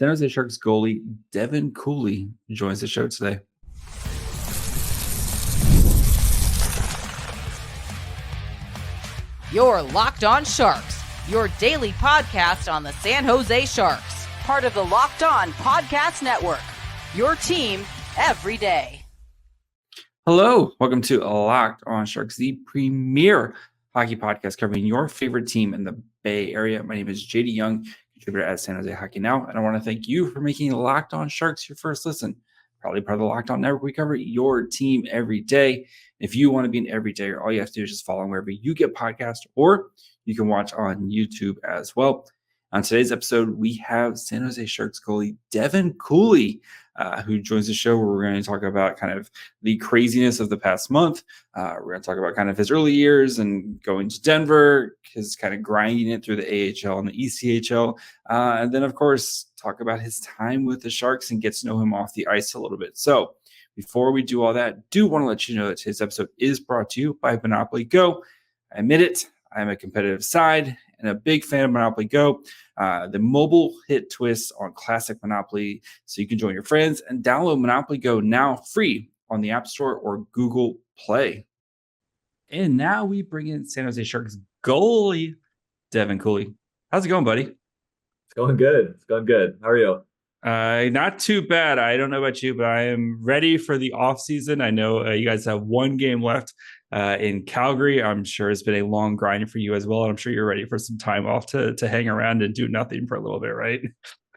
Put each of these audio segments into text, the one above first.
San Jose Sharks goalie Devin Cooley joins the show today. You're Locked On Sharks, your daily podcast on the San Jose Sharks, part of the Locked On Podcast Network, your team every day. Hello, welcome to Locked On Sharks, the premier hockey podcast covering your favorite team in the Bay Area. My name is JD Young, contributor at San Jose Hockey Now, and I want to thank you for making Locked On Sharks your first listen. Probably part of the Locked On Network. We cover your team every day. If you want to be an everydayer, all you have to do is just follow wherever you get podcasts, or you can watch on YouTube as well. On today's episode, we have San Jose Sharks goalie Devin Cooley, who joins the show, where we're going to talk about kind of the craziness of the past month. We're going to talk about kind of his early years and going to Denver, his kind of grinding it through the AHL and the ECHL. And then, of course, talk about his time with the Sharks and get to know him off the ice a little bit. So before we do all that, do want to let you know that today's episode is brought to you by Monopoly Go. I admit it, I'm a competitive side and a big fan of Monopoly Go, the mobile hit twist on classic Monopoly, so you can join your friends and download Monopoly Go now free on the App Store or Google Play. And now we bring in San Jose Sharks goalie Devin Cooley. How's it going, buddy? It's going good. It's going good. How are you? Not too bad. I don't know about you, but I am ready for the off season. I know you guys have one game left in Calgary. I'm sure it's been a long grind for you as well. And I'm sure you're ready for some time off to hang around and do nothing for a little bit, right?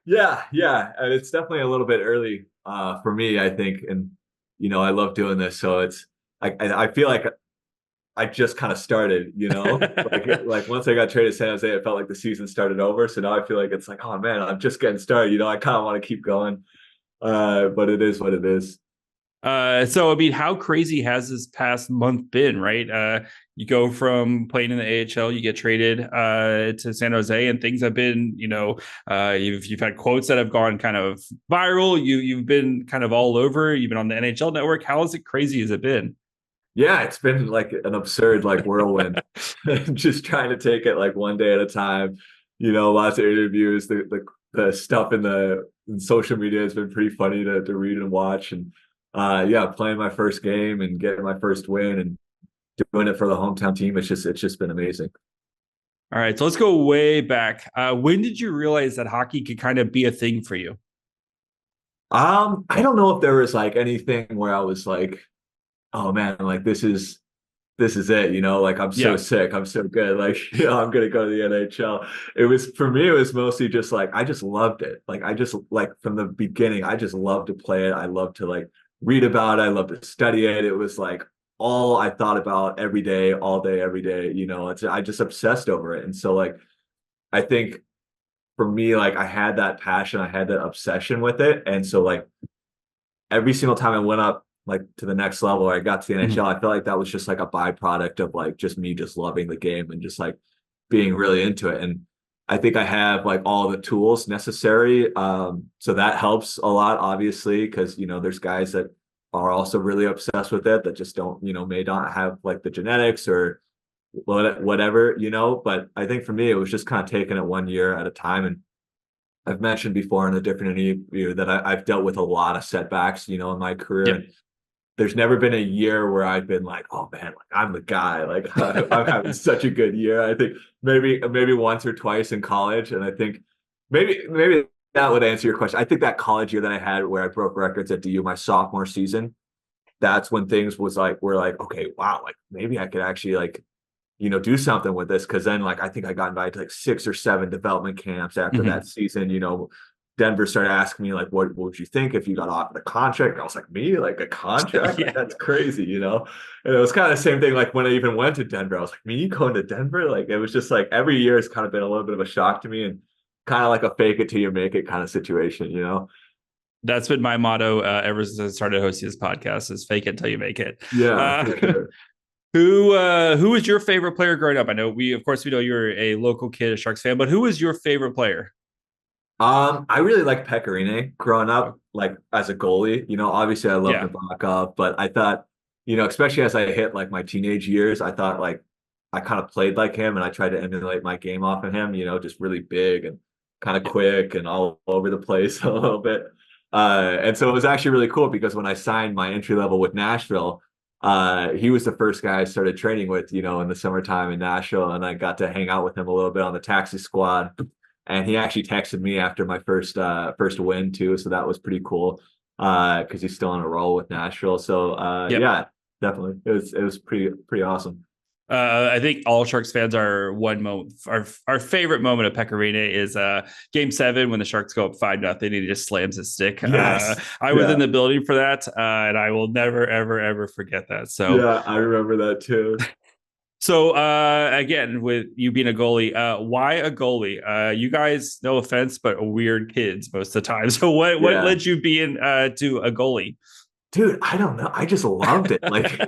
Yeah. And it's definitely a little bit early for me, I think. And, I love doing this. So it's, I feel like I just kind of started, like once I got traded to San Jose, it felt like the season started over. So now I feel like it's like, oh man, I'm just getting started. I kind of want to keep going, but it is what it is. So, I mean, how crazy has this past month been, right? You go from playing in the AHL, you get traded to San Jose, and things have been, you've had quotes that have gone kind of viral. You've been kind of all over, even on the NHL Network. How crazy has it been? Yeah, it's been like an absurd whirlwind. Just trying to take it one day at a time. Lots of interviews. The stuff in social media has been pretty funny to read and watch. And playing my first game and getting my first win and doing it for the hometown team. It's just been amazing. All right, so let's go way back. When did you realize that hockey could kind of be a thing for you? I don't know if there was anything where I was like, oh man, this is it, I'm so sick, I'm so good, I'm gonna go to the NHL. For me, it was mostly just I just loved it. I just from the beginning, I just loved to play it. I loved to read about it. I loved to study it. It was all I thought about every day, all day, every day. I just obsessed over it. And so I think for me, I had that passion, I had that obsession with it. And so every single time I went up to the next level, or I got to the NHL, I felt like that was just a byproduct of just me just loving the game and just being really into it. And I think I have all the tools necessary. So that helps a lot, obviously, because there's guys that are also really obsessed with it that just don't, may not have the genetics or whatever, but I think for me, it was just kind of taking it 1 year at a time. And I've mentioned before in a different interview that I've dealt with a lot of setbacks, in my career. Yep. There's never been a year where I've been oh man, I'm the guy. I'm having such a good year. I think maybe once or twice in college, and I think maybe that would answer your question. I think that college year that I had where I broke records at DU my sophomore season, that's when things was we're okay, wow, maybe I could actually do something with this. Because then I think I got invited to 6 or 7 development camps after that season. Denver started asking me what would you think if you got offered a contract? And I was like, me, a contract? Yeah. That's crazy, And it was kind of the same thing when I even went to Denver. I was like, me going to Denver? It was just every year has kind of been a little bit of a shock to me, and kind of a fake it till you make it kind of situation, That's been my motto ever since I started hosting this podcast: is fake it till you make it. Yeah. For sure. Who was your favorite player growing up? I know we know you're a local kid, a Sharks fan, but who was your favorite player? I really liked Pecorine growing up, as a goalie. Obviously I love Nabokov, but I thought, especially as I hit my teenage years, I thought I kind of played like him, and I tried to emulate my game off of him, just really big and kind of quick and all over the place a little bit. And so it was actually really cool because when I signed my entry level with Nashville, he was the first guy I started training with, in the summertime in Nashville, and I got to hang out with him a little bit on the taxi squad. And he actually texted me after my first win too, so that was pretty cool because he's still on a roll with Nashville. So yeah, definitely, it was pretty awesome. I think all Sharks fans are one moment. Our favorite moment of Pecorino is Game 7 when the Sharks go up 5-0 and he just slams his stick. Yes. I was in the building for that, and I will never, ever, ever forget that. So yeah, I remember that too. So again, with you being a goalie, why a goalie? You guys, no offense, but weird kids most of the time. So what led you being to a goalie? Dude, I don't know. I just loved it. Like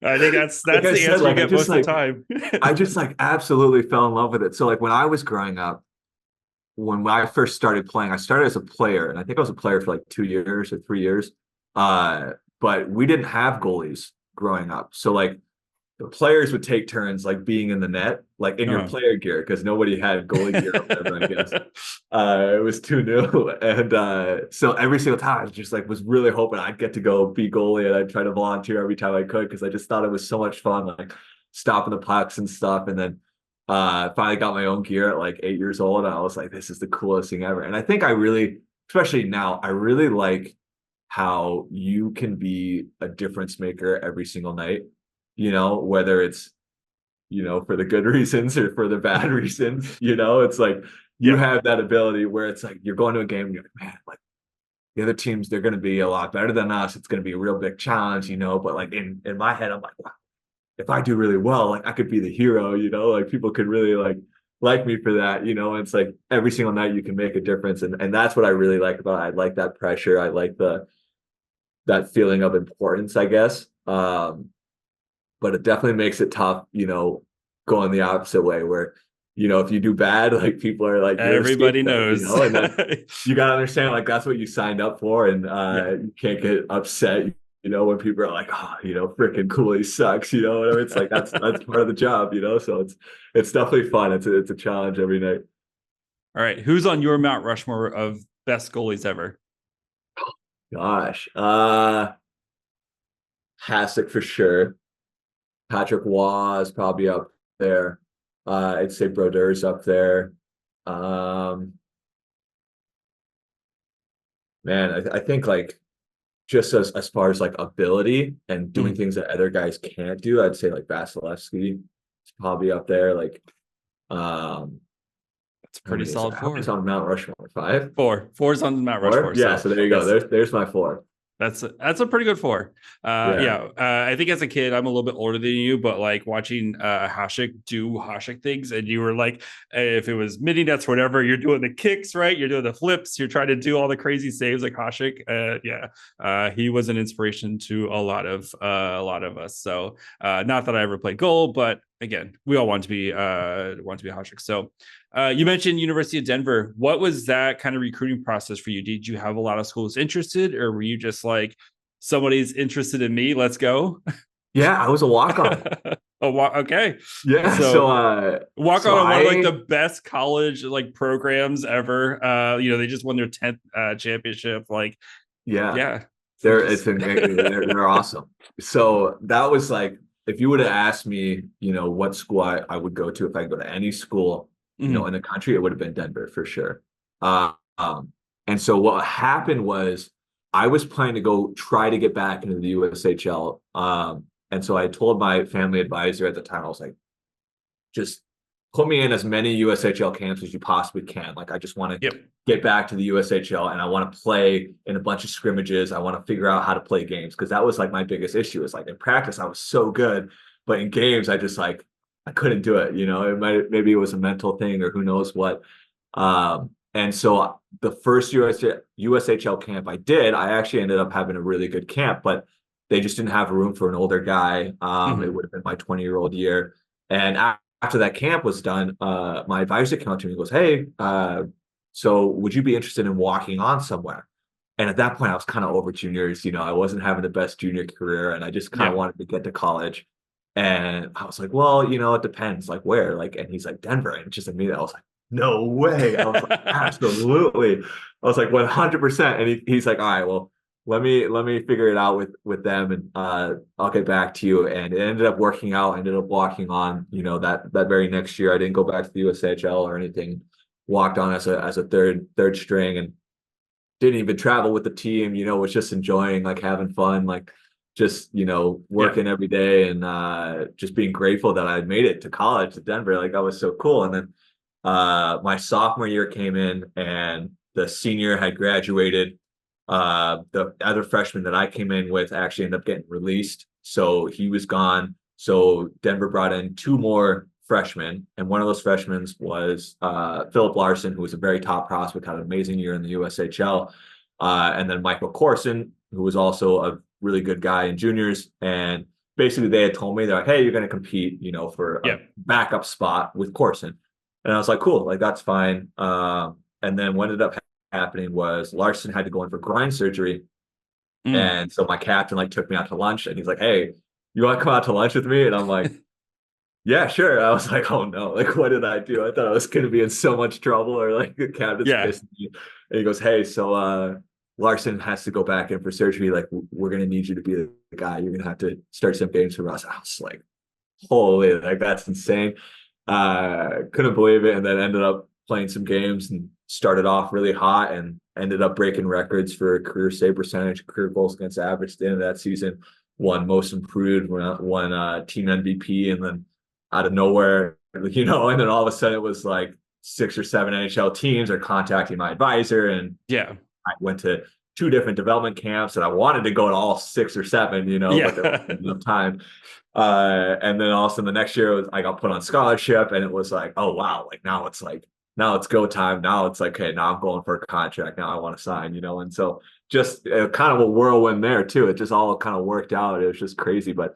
I think that's the answer you get most of the time. I just absolutely fell in love with it. So when I was growing up, when I first started playing, I started as a player, and I think I was a player for 2 years or 3 years. But we didn't have goalies growing up. So the players would take turns being in the net, in your player gear, because nobody had goalie gear or whatever, I guess. It was too new. And so every single time I just was really hoping I'd get to go be goalie, and I'd try to volunteer every time I could because I just thought it was so much fun, stopping the pucks and stuff. And then finally got my own gear at 8 years old, and I was like, this is the coolest thing ever. And I think I really, especially now, I really like how you can be a difference maker every single night. Whether it's, for the good reasons or for the bad reasons, it's you have that ability where it's you're going to a game and you're man, the other teams, they're going to be a lot better than us. It's going to be a real big challenge, but in my head, I'm wow, if I do really well, I could be the hero, people could really like me for that, and it's every single night you can make a difference. And that's what I really like about it. I like that pressure. I like that feeling of importance, I guess. But it definitely makes it tough, going the opposite way where, if you do bad, people are everybody knows, and then you got to understand, that's what you signed up for. And you can't get upset, when people are freaking Cooley sucks, whatever. It's that's part of the job, so it's definitely fun. It's a challenge every night. All right. Who's on your Mount Rushmore of best goalies ever? Gosh. Hasek for sure. Patrick Waugh is probably up there. I'd say Brodeur's up there. Man, I think just as far as ability and doing things that other guys can't do, I'd say Vasilevsky is probably up there. It's pretty solid. 4. It's on Mount Rushmore. 5. 4. 4's on Mount Rushmore. Yeah, so there you go. There's my 4. That's a pretty good 4. I think as a kid, I'm a little bit older than you, but watching Hasek do Hasek things, and you were if it was mini nets or whatever, you're doing the kicks, right? You're doing the flips, you're trying to do all the crazy saves like Hasek. He was an inspiration to a lot of us. So not that I ever played goal, but again, we all want to be Hasek. So you mentioned University of Denver. What was that kind of recruiting process for you? Did you have a lot of schools interested, or were you just somebody's interested in me, let's go? Yeah, I was a walk-on. Okay. Yeah. So walk-on on one of the best college programs ever. They just won their 10th championship. They're awesome. So that was if you would have asked me, what school I would go to if I could go to any school, in the country, it would have been Denver for sure. And so what happened was I was planning to go try to get back into the USHL. And so I told my family advisor at the time, I was just put me in as many USHL camps as you possibly can. I just want to get back to the USHL, and I want to play in a bunch of scrimmages. I want to figure out how to play games, because that was my biggest issue is in practice, I was so good, but in games, I just I couldn't do it. Maybe it was a mental thing or who knows what. And so the first USHL camp I actually ended up having a really good camp, but they just didn't have room for an older guy. It would have been my 20-year-old year. And after that camp was done, my advisor came up to me and goes, hey, so would you be interested in walking on somewhere? And at that point, I was kind of over juniors. I wasn't having the best junior career, and I just kind of wanted to get to college. And I was well, it depends, where? And he's Denver. And just immediately, I was no way. I was like, absolutely. I was like 100%. And he's like, all right, well, let me figure it out with them, and I'll get back to you. And it ended up working out. I ended up walking on, that very next year. I didn't go back to the USHL or anything. Walked on as a third string, and didn't even travel with the team, was just enjoying, like, having fun, like, just, working every day, and just being grateful that I had made it to college, to Denver. Like, that was so cool. And then my sophomore year came in, and the senior had graduated. The other freshman that I came in with actually ended up getting released, so he was gone. So Denver brought in two more freshmen, and one of those freshmen was Philip Larson, who was a very top prospect, had an amazing year in the USHL, and then Michael Corson, who was also a really good guy in juniors. And basically, they had told me, they're like, "Hey, you're going to compete, for a backup spot with Corson." And I was like, "Cool, like, that's fine." And then what ended up happening was Larson had to go in for groin surgery. And so my captain, like, took me out to lunch, and he's like, "Hey, you want to come out to lunch with me?" And I'm like, "Yeah, sure." I was like, "Oh no, like, what did I do? I thought I was going to be in so much trouble," or like the captain's pissed at me. And he goes, "Hey, so Larson has to go back in for surgery. Like, we're going to need you to be the guy. You're going to have to start some games for us." I was like, holy, like, that's insane. Couldn't believe it. And then ended up playing some games and started off really hot, and ended up breaking records for career save percentage, career goals against average at the end of that season. Won most improved, won team MVP, and then out of nowhere, and then all of a sudden it was like 6 or 7 NHL teams are contacting my advisor, and I went to 2 different development camps, and I wanted to go to all 6 or 7, but there wasn't enough time. And then all of a sudden the next year I got put on scholarship, and it was like, oh wow, now it's go time. Now it's like, okay, now I'm going for a contract. Now I want to sign, and so just kind of a whirlwind there too. It just all kind of worked out. It was just crazy. But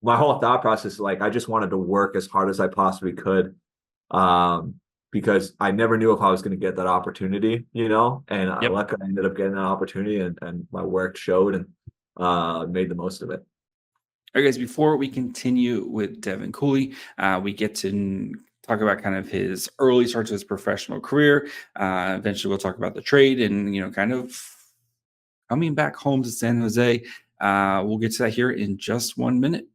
my whole thought process, like, I just wanted to work as hard as I possibly could, because I never knew if I was going to get that opportunity, and luckily I ended up getting that opportunity, and my work showed, and made the most of it. All right, guys, before we continue with Devin Cooley, we get to talk about kind of his early start to his professional career. Eventually, we'll talk about the trade and, kind of coming back home to San Jose. We'll get to that here in just 1 minute.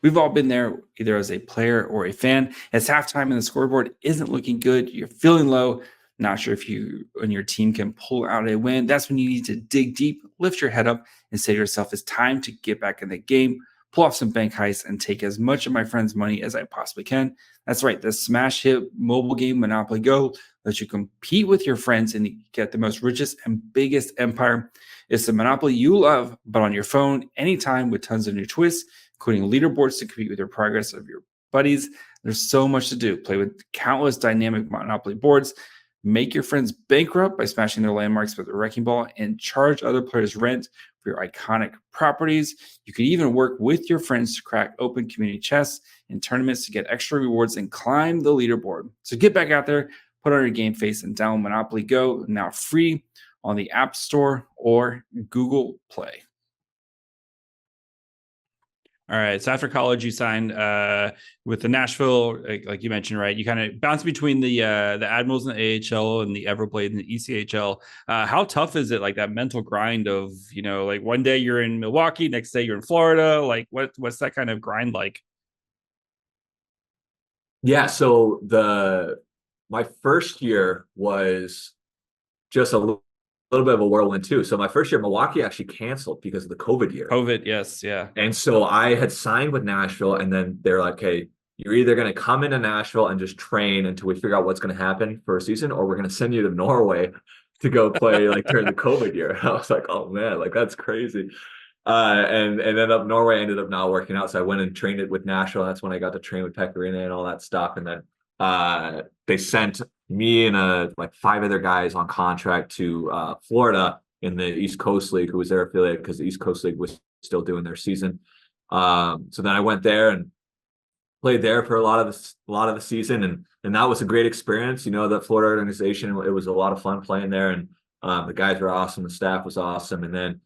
We've all been there, either as a player or a fan. It's halftime and the scoreboard isn't looking good. You're feeling low. Not sure if you and your team can pull out a win. That's when you need to dig deep, lift your head up, and say to yourself, it's time to get back in the game, pull off some bank heists, and take as much of my friends' money as I possibly can. That's right. The smash hit mobile game Monopoly Go lets you compete with your friends and get the most richest and biggest empire. It's the Monopoly you love, but on your phone, anytime, with tons of new twists, including leaderboards to compete with your progress of your buddies. There's so much to do. Play with countless dynamic Monopoly boards. Make your friends bankrupt by smashing their landmarks with a wrecking ball, and charge other players rent for your iconic properties. You can even work with your friends to crack open community chests and tournaments to get extra rewards and climb the leaderboard. So get back out there, put on your game face, and download Monopoly Go, now free on the App Store or Google Play. All right. So after college, you signed with the Nashville, like you mentioned, right? You kind of bounced between the Admirals and the AHL and the Everblade and the ECHL. How tough is it, like that mental grind of, like one day you're in Milwaukee, next day you're in Florida? Like what's that kind of grind like? Yeah. So my first year was just a little bit of a whirlwind too. So my first year, Milwaukee actually canceled because of the COVID year. COVID, yes, yeah. And so I had signed with Nashville, and then they're like, "Hey, you're either going to come into Nashville and just train until we figure out what's going to happen for a season, or we're going to send you to Norway to go play like during the COVID year." I was like, "Oh man, like that's crazy." And then Norway ended up not working out, so I went and trained it with Nashville. That's when I got to train with Pecorino and all that stuff. And then they sent me and like 5 other guys on contract to Florida in the East Coast League, who was their affiliate, because the East Coast League was still doing their season. So then I went there and played there for a lot of the season, and that was a great experience. The Florida organization, it was a lot of fun playing there, and the guys were awesome, the staff was awesome. And then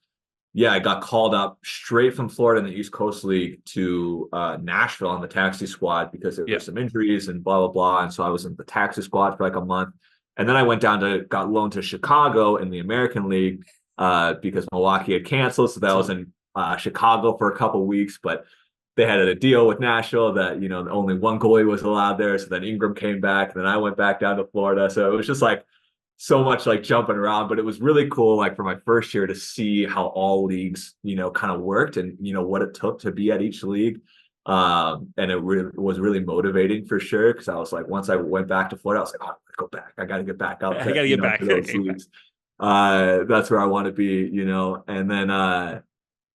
yeah, I got called up straight from Florida in the East Coast League to Nashville on the taxi squad because there were some injuries and blah, blah, blah. And so I was in the taxi squad for like a month. And then I got loaned to Chicago in the American League because Milwaukee had canceled. So that was in Chicago for a couple of weeks. But they had a deal with Nashville that, only one goalie was allowed there. So then Ingram came back. And then I went back down to Florida. So it was just like so much like jumping around, but it was really cool, like for my first year, to see how all leagues, kind of worked and, what it took to be at each league. And it was really motivating for sure. Because I was like, once I went back to Florida, I was like, oh, I gotta go back. I got to get back up. I got to get back to those leagues. That's where I want to be, and then,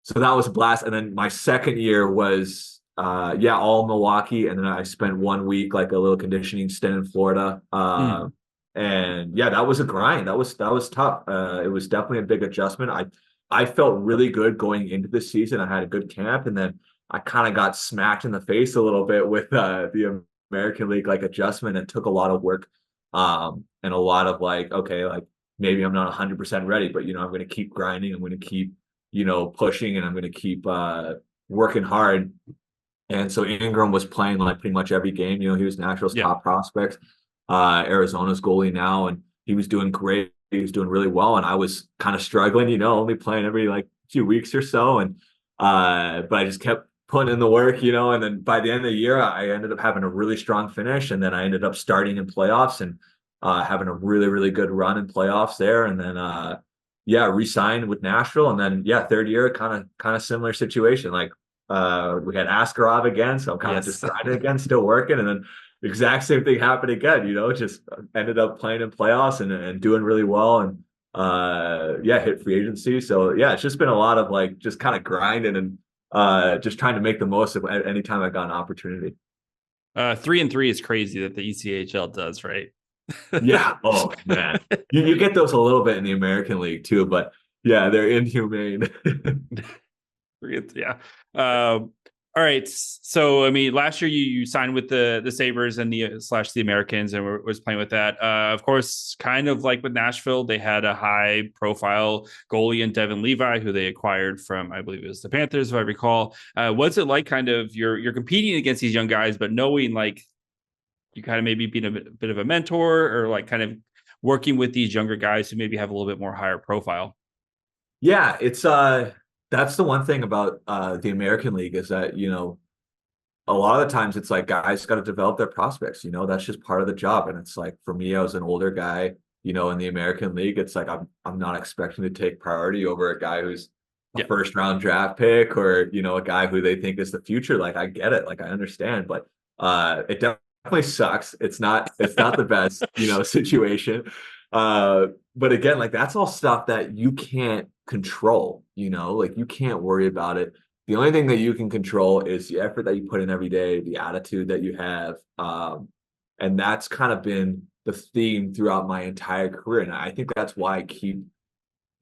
so that was a blast. And then my second year was, all Milwaukee. And then I spent 1 week, like a little conditioning stint in Florida. And yeah, that was a grind. That was tough. It was definitely a big adjustment. I felt really good going into the season. I had a good camp, and then I kind of got smacked in the face a little bit with the American League like adjustment. It took a lot of work, and a lot of like, okay, like maybe I'm not 100% ready, but I'm going to keep grinding. I'm going to keep pushing, and I'm going to keep working hard. And so Ingram was playing like pretty much every game. He was Nashville's top prospect. Arizona's goalie now, and he was doing great. He was doing really well, and I was kind of struggling, only playing every like few weeks or so. And but I just kept putting in the work, and then by the end of the year, I ended up having a really strong finish, and then I ended up starting in playoffs and having a really, really good run in playoffs there. And then re-signed with Nashville, and then third year, kind of similar situation. Like we had Askarov again, so I'm kind of just grinding again, still working, and then the exact same thing happened again, just ended up playing in playoffs and doing really well, and hit free agency. So it's just been a lot of like just kind of grinding and just trying to make the most of any time I got an opportunity. 3-3 is crazy that the ECHL does, right? Yeah. Oh man, you get those a little bit in the American League too, but they're inhumane. All right. So, I mean, last year you signed with the Sabres and the Americans and was playing with that. Of course, kind of like with Nashville, they had a high profile goalie in Devin Levi, who they acquired from, I believe it was the Panthers, if I recall. What's it like kind of you're competing against these young guys, but knowing like you kind of maybe being a bit of a mentor or like kind of working with these younger guys who maybe have a little bit more higher profile? Yeah, it's that's the one thing about the American League is that, a lot of the times it's like guys got to develop their prospects, that's just part of the job. And it's like, for me, I was an older guy, in the American League, it's like, I'm not expecting to take priority over a guy who's a first round draft pick or, a guy who they think is the future. Like, I get it. Like, I understand, but it definitely sucks. It's not the best, situation. But again, like that's all stuff that you can't control, like you can't worry about it. The only thing that you can control is the effort that you put in every day, the attitude that you have. And that's kind of been the theme throughout my entire career. And I think that's why I keep,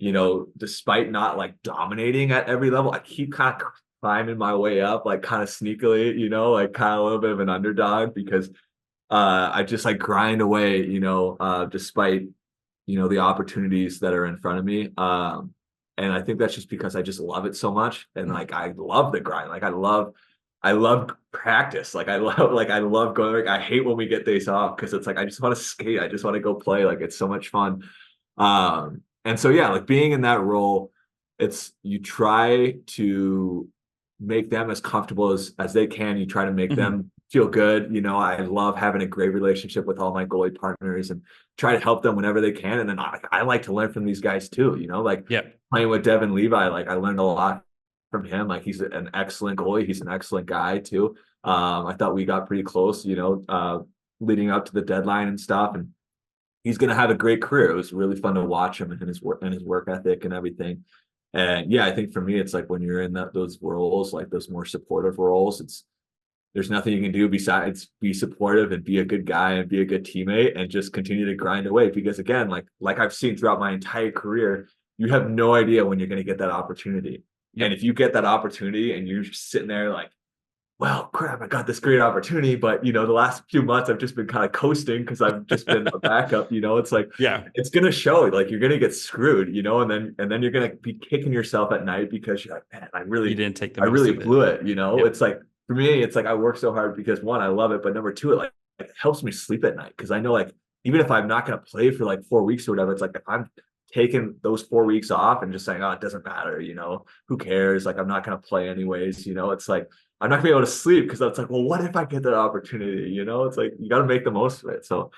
despite not like dominating at every level, I keep kind of climbing my way up, like kind of sneakily, like kind of a little bit of an underdog because I just like grind away, despite, the opportunities that are in front of me. And I think that's just because I just love it so much. And like, I love the grind. Like I love practice. Like I love going, like, I hate when we get days off because it's like, I just want to skate. I just want to go play. Like it's so much fun. And so, like being in that role, you try to make them as comfortable as they can. You try to make them feel good. I love having a great relationship with all my goalie partners and try to help them whenever they can. And then I like to learn from these guys too, playing with Devin Levi, like I learned a lot from him. Like he's an excellent goalie. He's an excellent guy too. I thought we got pretty close, leading up to the deadline and stuff. And he's going to have a great career. It was really fun to watch him and his work ethic and everything. And I think for me, it's like when you're in those roles, like those more supportive roles, there's nothing you can do besides be supportive and be a good guy and be a good teammate and just continue to grind away. Because again, like I've seen throughout my entire career, you have no idea when you're going to get that opportunity. And if you get that opportunity and you're just sitting there like well, crap, I got this great opportunity, but the last few months I've just been kind of coasting because I've just been a backup. It's like, Yeah. it's gonna show, like you're gonna get screwed, and then you're gonna be kicking yourself at night because you're like, man, You didn't take the I most really of it. blew it. Yep. It's like, for me, it's like I work so hard because one, I love it, but number two, it helps me sleep at night because I know, like, even if I'm not gonna play for like 4 weeks or whatever, it's like if I'm taking those 4 weeks off and just saying, oh, it doesn't matter, who cares? Like, I'm not gonna play anyways. It's like I'm not gonna be able to sleep because it's like, well, what if I get that opportunity? It's like you got to make the most of it. So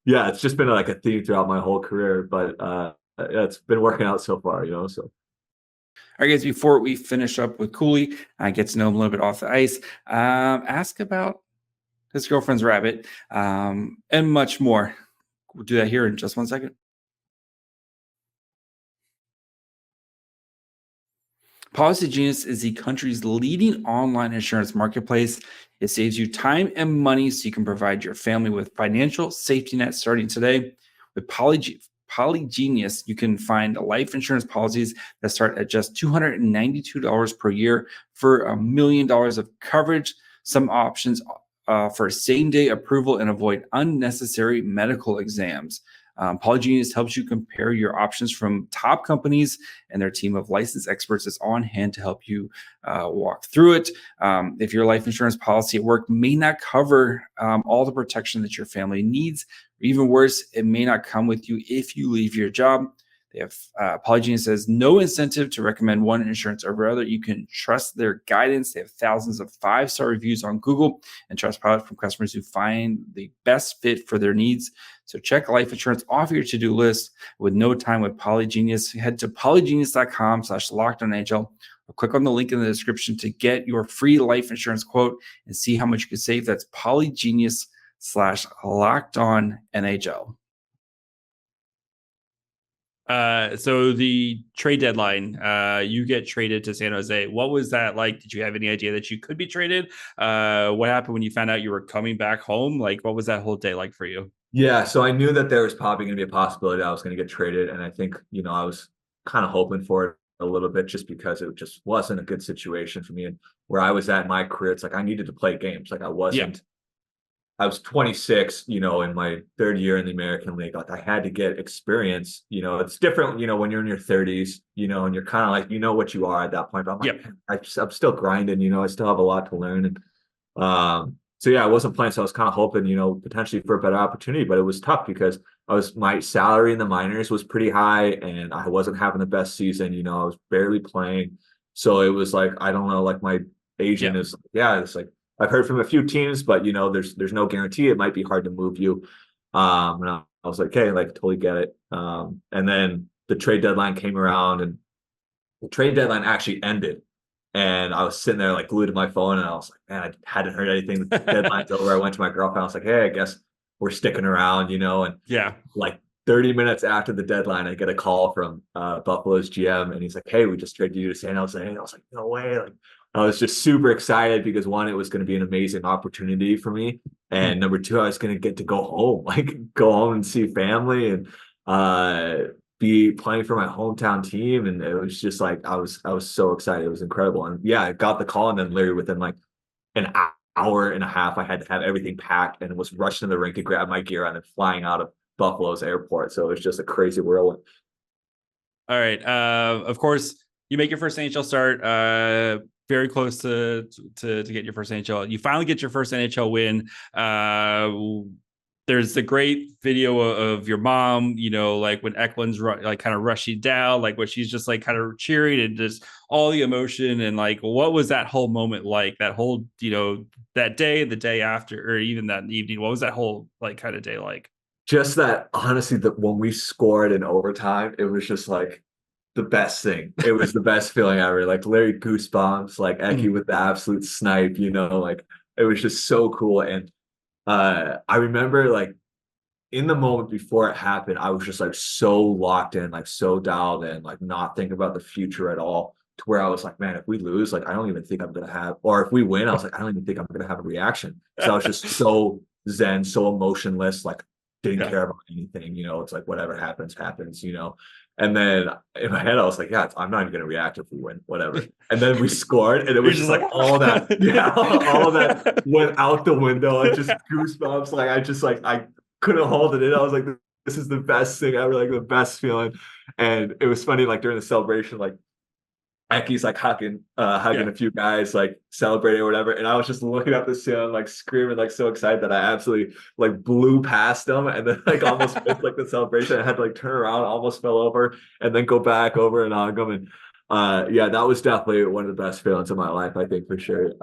yeah, it's just been like a theme throughout my whole career, but yeah, it's been working out so far. So. All right, guys, before we finish up with Cooley, get to know him a little bit off the ice, ask about his girlfriend's rabbit, and much more. We'll do that here in just 1 second. Policy Genius is the country's leading online insurance marketplace. It saves you time and money so you can provide your family with financial safety net starting today. With Polygenius, you can find life insurance policies that start at just $292 per year for $1 million of coverage. Some options for same-day approval and avoid unnecessary medical exams. Polygenius helps you compare your options from top companies, and their team of licensed experts is on hand to help you walk through it. If your life insurance policy at work may not cover all the protection that your family needs, or even worse, it may not come with you if you leave your job. They have Polygenius has no incentive to recommend one insurance over other. You can trust their guidance. They have thousands of 5-star reviews on Google and Trustpilot from customers who find the best fit for their needs. So check life insurance off your to-do list with no time with Polygenius. Head to polygenius.com/LockedOnNHL or click on the link in the description to get your free life insurance quote and see how much you can save. That's polygenius.com/LockedOnNHL. So the trade deadline, you get traded to San Jose. What was that like? Did you have any idea that you could be traded? What happened when you found out you were coming back home? Like, what was that whole day like for you? Yeah, so I knew that there was probably going to be a possibility I was going to get traded, and I think I was kind of hoping for it a little bit just because it just wasn't a good situation for me. And where I was at in my career, it's like I needed to play games. Like I wasn't. I was 26, in my third year in the American League. Like I had to get experience. It's different, when you're in your 30s, and you're kind of like, what you are at that point. But I'm like, I'm still grinding, I still have a lot to learn. And so yeah, I wasn't playing. So I was kind of hoping, potentially for a better opportunity, but it was tough because my salary in the minors was pretty high and I wasn't having the best season. I was barely playing. So it was like, I don't know, like my agent is, it's like, I've heard from a few teams, but there's no guarantee. It might be hard to move you. And I was like, hey, like totally get it. And then the trade deadline came around and the trade deadline actually ended. And I was sitting there like glued to my phone and I was like, man, I hadn't heard anything. The deadline's over. I went to my girlfriend. I was like, hey, I guess we're sticking around, and like 30 minutes after the deadline, I get a call from Buffalo's GM and he's like, hey, we just traded you to San Jose. And I was like, no way. Like, I was just super excited because one, it was going to be an amazing opportunity for me. And number two, I was going to get to go home, like go home and see family and be playing for my hometown team. And it was just like, I was so excited. It was incredible. And yeah, I got the call and then literally within like an hour and a half, I had to have everything packed and was rushing to the rink to grab my gear and then flying out of Buffalo's airport. So it was just a crazy whirlwind. All right. Of course, you make your first NHL start. Very close to get your first NHL. You finally get your first NHL win. There's the great video of your mom, like when Eklund's like kind of rushing down, like when she's just like kind of cheering and just all the emotion. And like, what was that whole moment like? That whole, that day, the day after, or even that evening, what was that whole like kind of day like? Just that, honestly, that when we scored in overtime, it was just like the best thing. It was the best feeling ever. Like Larry goosebumps, like Eki with the absolute snipe, like it was just so cool. And I remember like in the moment before it happened, I was just like so locked in, like so dialed in, like not thinking about the future at all, to where I was like, man, if we lose, like I don't even think I'm gonna have, or if we win, I was like, I don't even think I'm gonna have a reaction. So I was just so zen, so emotionless, like didn't care about anything, it's like whatever happens, and then in my head I was like, yeah, I'm not even gonna react if we win, whatever. And then we scored, and it was just like all that all of that went out the window. I just goosebumps, I couldn't hold it in. I was like, this is the best thing ever, like the best feeling. And it was funny, like during the celebration, like Ecky's like hugging a few guys, like celebrating or whatever. And I was just looking up the ceiling, like screaming, like so excited that I absolutely like blew past them, and then like almost missed like the celebration. I had to like turn around, almost fell over, and then go back over and hug them. And yeah, that was definitely one of the best feelings of my life, I think, for sure.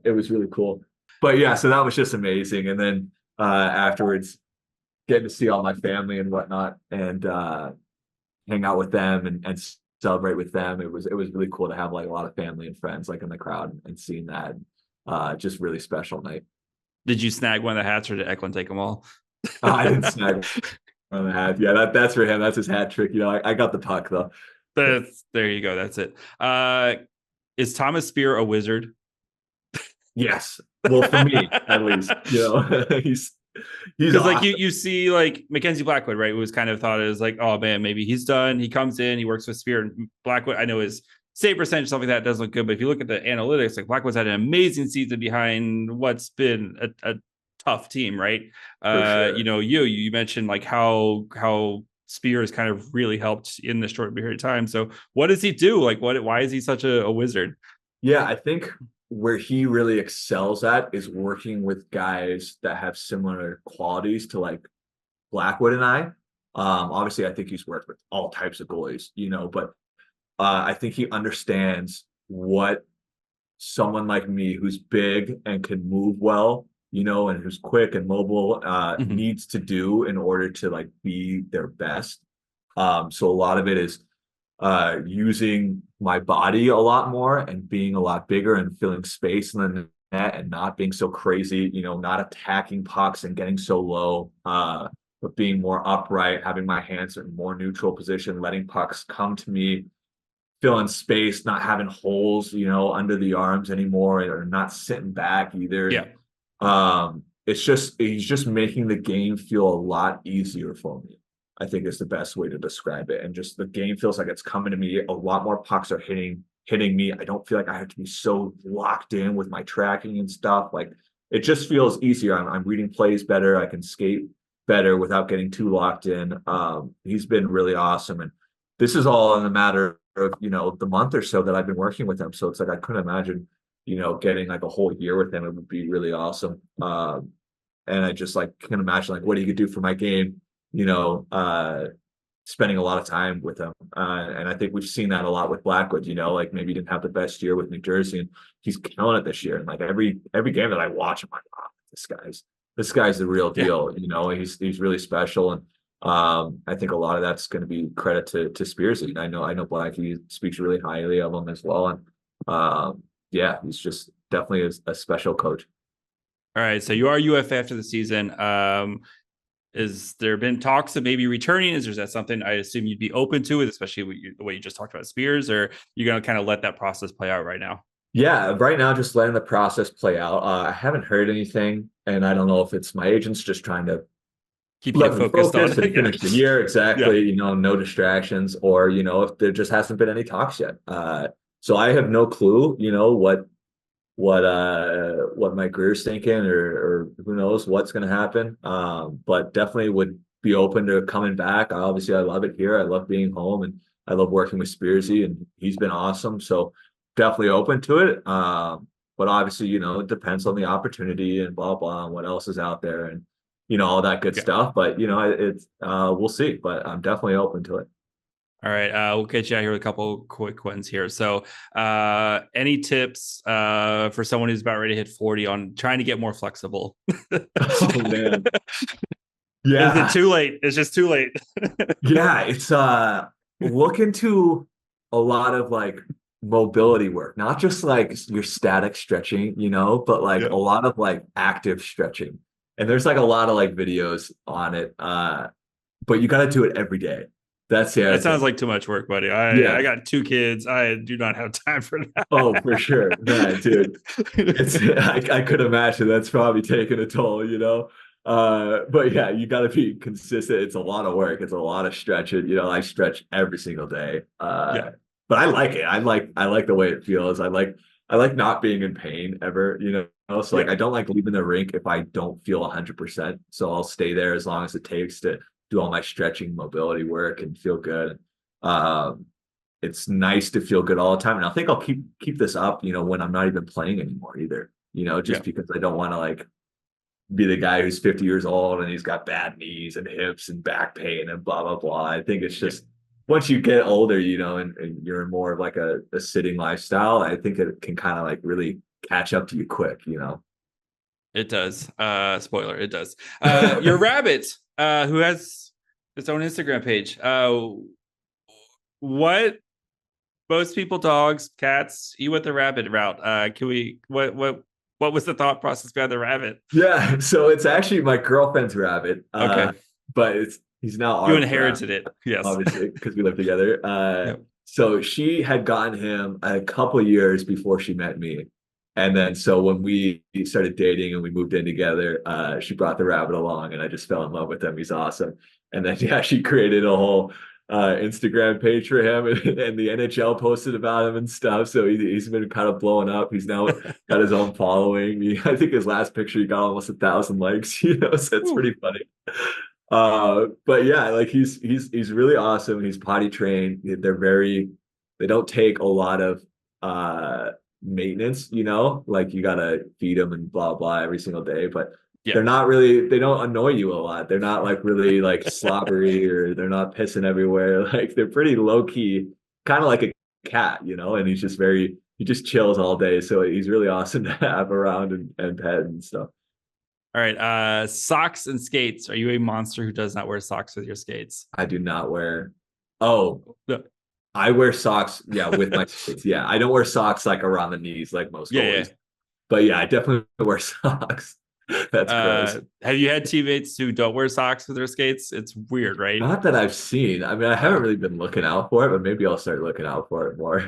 It was really cool. But yeah, so that was just amazing. And then afterwards, getting to see all my family and whatnot, and hang out with them and celebrate with them. It was really cool to have like a lot of family and friends like in the crowd, and seeing that. Just really special night. Did you snag one of the hats, or did Eklund take them all? I didn't snag one of the hats. Yeah, that's for him. That's his hat trick. I got the puck though. There you go. That's it. Is Thomas Speer a wizard? Yes. Well, for me at least. He's awesome. Like you see like McKenzie Blackwood, right? Who was kind of thought as like, oh man, maybe he's done. He comes in, he works with Speer, and Blackwood, I know his save percentage, stuff like that does look good. But if you look at the analytics, like Blackwood's had an amazing season behind what's been a tough team, right? Sure. You mentioned like how Speer has kind of really helped in this short period of time. So what does he do? Like why is he such a wizard? Yeah, I think where he really excels at is working with guys that have similar qualities to like Blackwood and I. Obviously, I think he's worked with all types of goalies, but I think he understands what someone like me who's big and can move well, and who's quick and mobile needs to do in order to like be their best. So a lot of it is using my body a lot more and being a lot bigger and filling space in the net and not being so crazy, not attacking pucks and getting so low, but being more upright, having my hands in more neutral position, letting pucks come to me, filling space, not having holes, under the arms anymore, or not sitting back either. Yeah. He's just making the game feel a lot easier for me, I think is the best way to describe it. And just the game feels like it's coming to me. A lot more pucks are hitting me. I don't feel like I have to be so locked in with my tracking and stuff. Like it just feels easier. I'm reading plays better. I can skate better without getting too locked in. He's been really awesome. And this is all in a matter of, the month or so that I've been working with him. So it's like, I couldn't imagine, getting like a whole year with him. It would be really awesome. And I just like can imagine like what he could do for my game, spending a lot of time with him. And I think we've seen that a lot with Blackwood, like maybe he didn't have the best year with New Jersey, and he's killing it this year. And like every game that I watch, I'm like, oh, this guy's the real deal. He's really special. And I think a lot of that's going to be credit to Spearsy. I know Blackie speaks really highly of him as well. And yeah, he's just definitely a special coach. All right. So you are UFA after the season. Is there been talks of maybe returning? Is that something I assume you'd be open to, especially the way you just talked about Spears, or you're going to kind of let that process play out right now? Yeah, right now, just letting the process play out. I haven't heard anything, and I don't know if it's my agents just trying to keep you focused on it, finish the year. Exactly. Yeah. No distractions, or, if there just hasn't been any talks yet. So I have no clue, what my career's thinking, or who knows what's going to happen. But definitely would be open to coming back. Obviously, I love it here. I love being home, and I love working with Spearsy, and he's been awesome. So definitely open to it. But obviously, it depends on the opportunity and blah, blah, and what else is out there, and, all that good stuff. But, it's we'll see, but I'm definitely open to it. All right. We'll get you out here with a couple quick ones here. So any tips for someone who's about ready to hit 40 on trying to get more flexible? Oh, man. Yeah. Is it too late? It's just too late. Yeah. It's look into a lot of like mobility work, not just like your static stretching, but like a lot of like active stretching. And there's like a lot of like videos on it. But you got to do it every day. That's it. That sounds like too much work, buddy. I got 2 kids. I do not have time for that. Oh, for sure. Man, dude. I could imagine that's probably taking a toll, But yeah, you got to be consistent. It's a lot of work. It's a lot of stretching. You know, I stretch every single day. But I like it. I like the way it feels. I like not being in pain ever, you know. So like I don't like leaving the rink if I don't feel 100%. So I'll stay there as long as it takes to do all my stretching, mobility work and feel good. It's nice to feel good all the time. And I think I'll keep this up, you know, when I'm not even playing anymore either, you know, just because I don't want to like be the guy who's 50 years old and he's got bad knees and hips and back pain and blah, blah, blah. I think it's just once you get older, you know, and you're more of like a sitting lifestyle, I think it can kind of like really catch up to you quick, you know. It does. Spoiler, it does. Your rabbit, who has its own Instagram page. What most people, dogs, cats, you went the rabbit route. What was the thought process behind the rabbit? Yeah, so it's actually my girlfriend's rabbit. Okay. But he's now you inherited it, yes, obviously, because we live together. So she had gotten him a couple of years before she met me. And then so when we started dating and we moved in together, she brought the rabbit along and I just fell in love with him. He's awesome. And then she created a whole Instagram page for him and the NHL posted about him and stuff. So he's been kind of blowing up. He's now got his own following. I think his last picture, he got almost 1,000 likes, you know, so it's pretty funny. But yeah, like he's really awesome. He's potty trained. They don't take a lot of maintenance, you know, like you gotta feed them and blah blah every single day, but they don't annoy you a lot. They're not like really like slobbery or they're not pissing everywhere. Like they're pretty low key, kind of like a cat, you know, and he just chills all day. So he's really awesome to have around and pet and stuff. All right. Socks and skates. Are you a monster who does not wear socks with your skates? I do not wear. Oh, no. I wear socks. Yeah. With my skates. Yeah. I don't wear socks like around the knees, like most goalies. Yeah. But yeah, I definitely wear socks. That's gross. Have you had teammates who don't wear socks with their skates? It's weird, right? Not that I've seen. I mean, I haven't really been looking out for it, but maybe I'll start looking out for it more.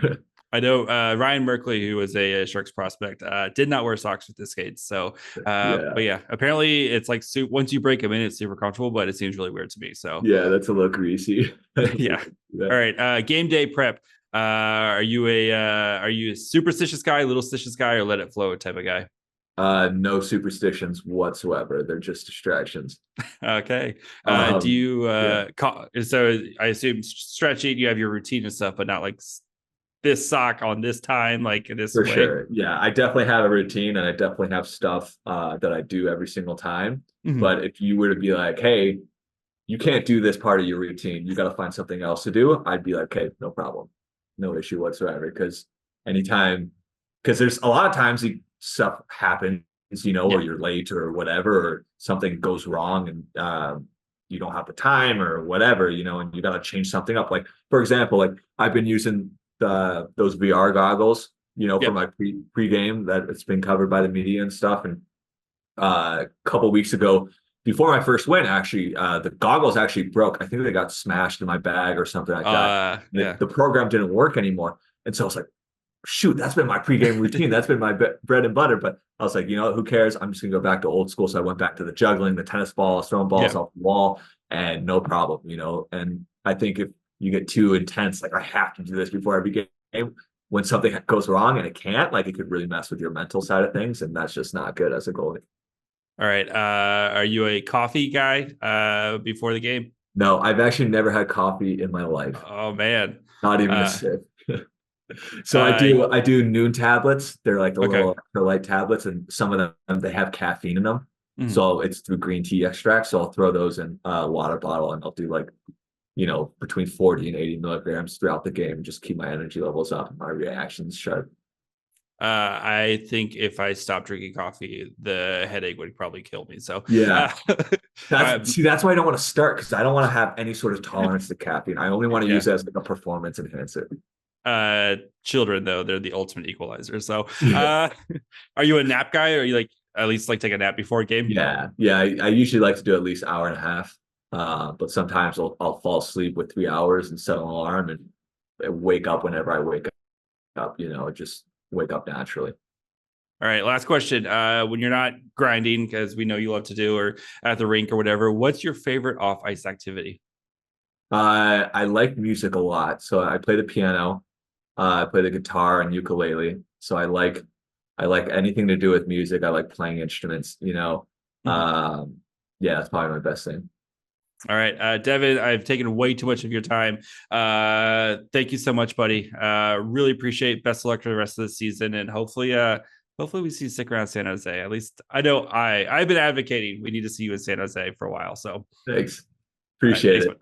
I know Ryan Merkley, who was a Sharks prospect, did not wear socks with his skates. So, but yeah, apparently it's like once you break them in, it's super comfortable, but it seems really weird to me. So yeah, that's a little greasy. Yeah. All right. Game day prep. Are you a superstitious guy, little stitious guy, or let it flow type of guy? No superstitions whatsoever. They're just distractions. Okay. Do you so I assume stretching, you have your routine and stuff, but not like this sock on this time, like this for way. Sure. Yeah, I definitely have a routine and I definitely have stuff that I do every single time. Mm-hmm. But if you were to be like, hey, you can't do this part of your routine, you got to find something else to do, I'd be like, okay, no problem, no issue whatsoever. Because there's a lot of times stuff happens, you know, or you're late or whatever, or something goes wrong and you don't have the time or whatever, you know, and you got to change something up. Like, for example, like I've been using those VR goggles, you know, for my pre-game that it's been covered by the media and stuff. And a couple weeks ago, before my first win, actually, the goggles actually broke. I think they got smashed in my bag or something like that. The program didn't work anymore. And so I was like, shoot, that's been my pregame routine. That's been my bread and butter. But I was like, you know, who cares? I'm just gonna go back to old school. So I went back to the juggling, the tennis balls, throwing balls off the wall, and no problem, you know. And I think if you get too intense, like I have to do this before every game, when something goes wrong and it can't, like it could really mess with your mental side of things, and that's just not good as a goalie. All right. Are you a coffee guy before the game? No, I've actually never had coffee in my life. Oh man. Not even a sip. So I do noon tablets. They're like the little electrolyte tablets, and some of them they have caffeine in them. Mm-hmm. So it's through green tea extract. So I'll throw those in a water bottle and I'll do like, you know, between 40 and 80 milligrams throughout the game, just keep my energy levels up and my reactions sharp. I think if I stopped drinking coffee, the headache would probably kill me. So yeah, that's why I don't want to start, because I don't want to have any sort of tolerance to caffeine. I only want to use it as like a performance enhancer. Children though, they're the ultimate equalizer. So are you a nap guy, or are you like at least like take a nap before a game? Yeah. I usually like to do at least an hour and a half. But sometimes I'll fall asleep with 3 hours and set an alarm and wake up whenever I wake up, you know, just wake up naturally. All right, last question. When you're not grinding, because we know you love to do, or at the rink or whatever, what's your favorite off ice activity? I like music a lot. So I play the piano, I play the guitar and ukulele. So I like anything to do with music. I like playing instruments, you know. Yeah, that's probably my best thing. All right, Devin, I've taken way too much of your time. Thank you so much, buddy. Really appreciate. Best of luck for the rest of the season, and hopefully we see you stick around San Jose. At least I know I've been advocating we need to see you in San Jose for a while. So Thanks. Appreciate it.